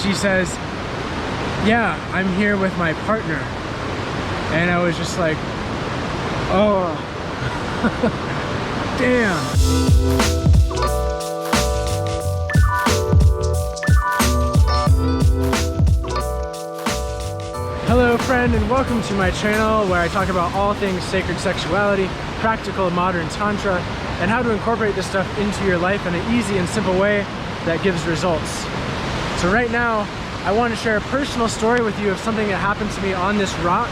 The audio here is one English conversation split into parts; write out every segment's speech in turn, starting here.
she says, yeah, I'm here with my partner. And I was just like, oh, damn. Hello friend, and welcome to my channel where I talk about all things sacred sexuality, practical modern tantra, and how to incorporate this stuff into your life in an easy and simple way that gives results. So right now, I want to share a personal story with you of something that happened to me on this rock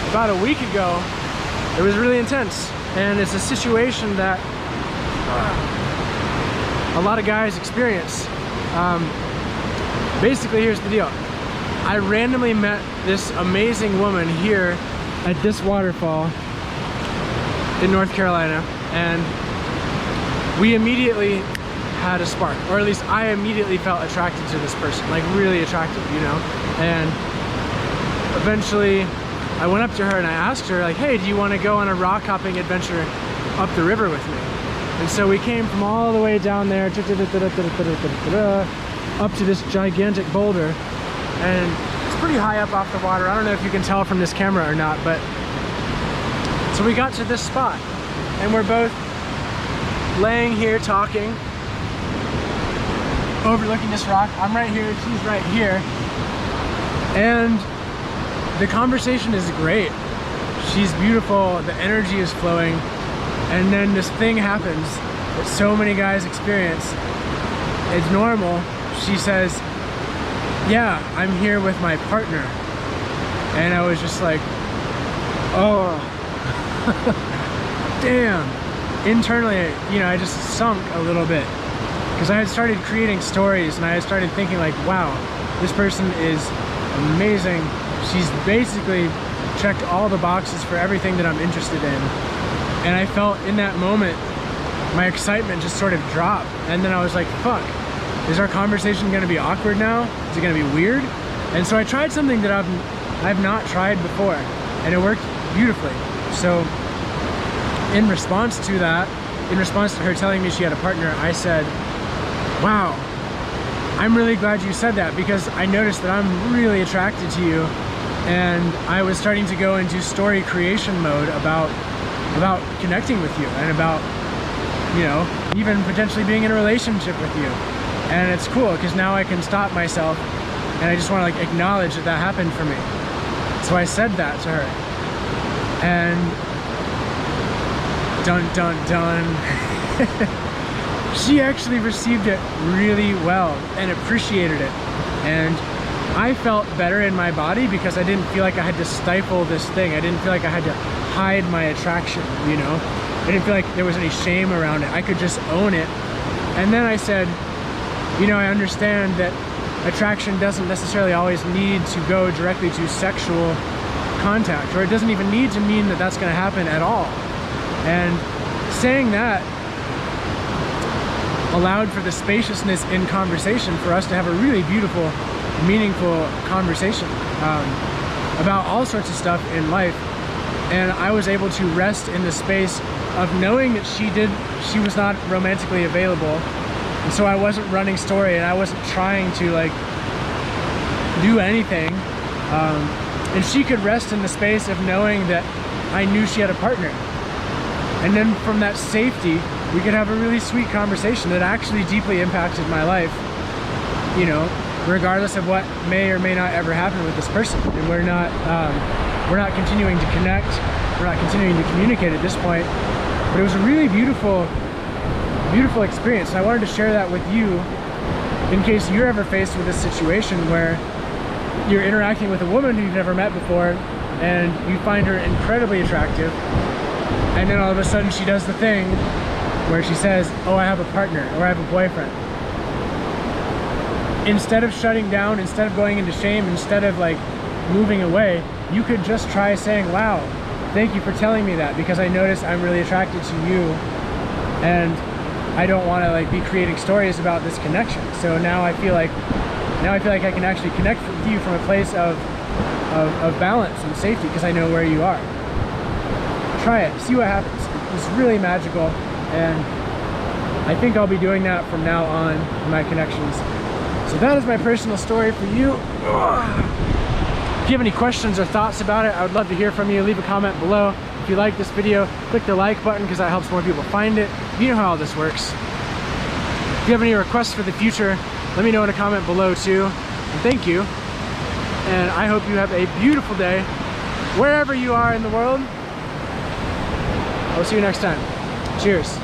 about a week ago. It was really intense, and it's a situation that a lot of guys experience. Basically, here's the deal. I randomly met this amazing woman here at this waterfall in North Carolina, and we immediately had a spark, or at least I immediately felt attracted to this person, like really attracted, you know? And eventually I went up to her and I asked her, like, hey, do you want to go on a rock hopping adventure up the river with me? And so we came from all the way down there up to this gigantic boulder, and it's pretty high up off the water. I don't know if you can tell from this camera or not, but so we got to this spot and we're both laying here talking, overlooking this rock. I'm right here, she's right here, and the conversation is great. She's beautiful, the energy is flowing, and then this thing happens that so many guys experience. It's normal. She says, yeah, I'm here with my partner. And I was just like, oh, damn. Internally, you know, I just sunk a little bit, because I had started creating stories and I had started thinking like, wow, this person is amazing. She's basically checked all the boxes for everything that I'm interested in. And I felt in that moment, my excitement just sort of dropped. And then I was like, fuck, is our conversation gonna be awkward now? Is it gonna be weird? And so I tried something that I've not tried before, and it worked beautifully. So in response to that, in response to her telling me she had a partner, I said, wow, I'm really glad you said that, because I noticed that I'm really attracted to you, and I was starting to go into story creation mode about connecting with you and about, you know, even potentially being in a relationship with you. And it's cool because now I can stop myself and I just want to like acknowledge that that happened for me. So I said that to her, and dun dun dun. She actually received it really well and appreciated it, and I felt better in my body because I didn't feel like I had to stifle this thing. I didn't feel like I had to hide my attraction, you know? I didn't feel like there was any shame around it. I could just own it. And then I said, you know, I understand that attraction doesn't necessarily always need to go directly to sexual contact, or it doesn't even need to mean that that's going to happen at all. And saying that allowed for the spaciousness in conversation for us to have a really beautiful, meaningful conversation about all sorts of stuff in life. And I was able to rest in the space of knowing that she was not romantically available. And so I wasn't running story, and I wasn't trying to like do anything. And she could rest in the space of knowing that I knew she had a partner. And then from that safety, we could have a really sweet conversation that actually deeply impacted my life, you know, regardless of what may or may not ever happen with this person. And we're not continuing to connect, we're not continuing to communicate at this point. But it was a really beautiful experience. And I wanted to share that with you in case you're ever faced with this situation where you're interacting with a woman who you've never met before and you find her incredibly attractive, and then all of a sudden she does the thing where she says, oh, I have a partner, or I have a boyfriend. Instead of shutting down, instead of going into shame, instead of like moving away, you could just try saying, wow, thank you for telling me that, because I noticed I'm really attracted to you, and I don't want to like be creating stories about this connection. So now I feel like I can actually connect with you from a place of balance and safety, because I know where you are. Try it, see what happens. It's really magical, and I think I'll be doing that from now on in my connections. So that is my personal story for you. If you have any questions or thoughts about it, I would love to hear from you. Leave a comment below. If you like this video, click the like button because that helps more people find it. You know how all this works. If you have any requests for the future, let me know in a comment below too. And thank you. And I hope you have a beautiful day wherever you are in the world. I'll see you next time. Cheers.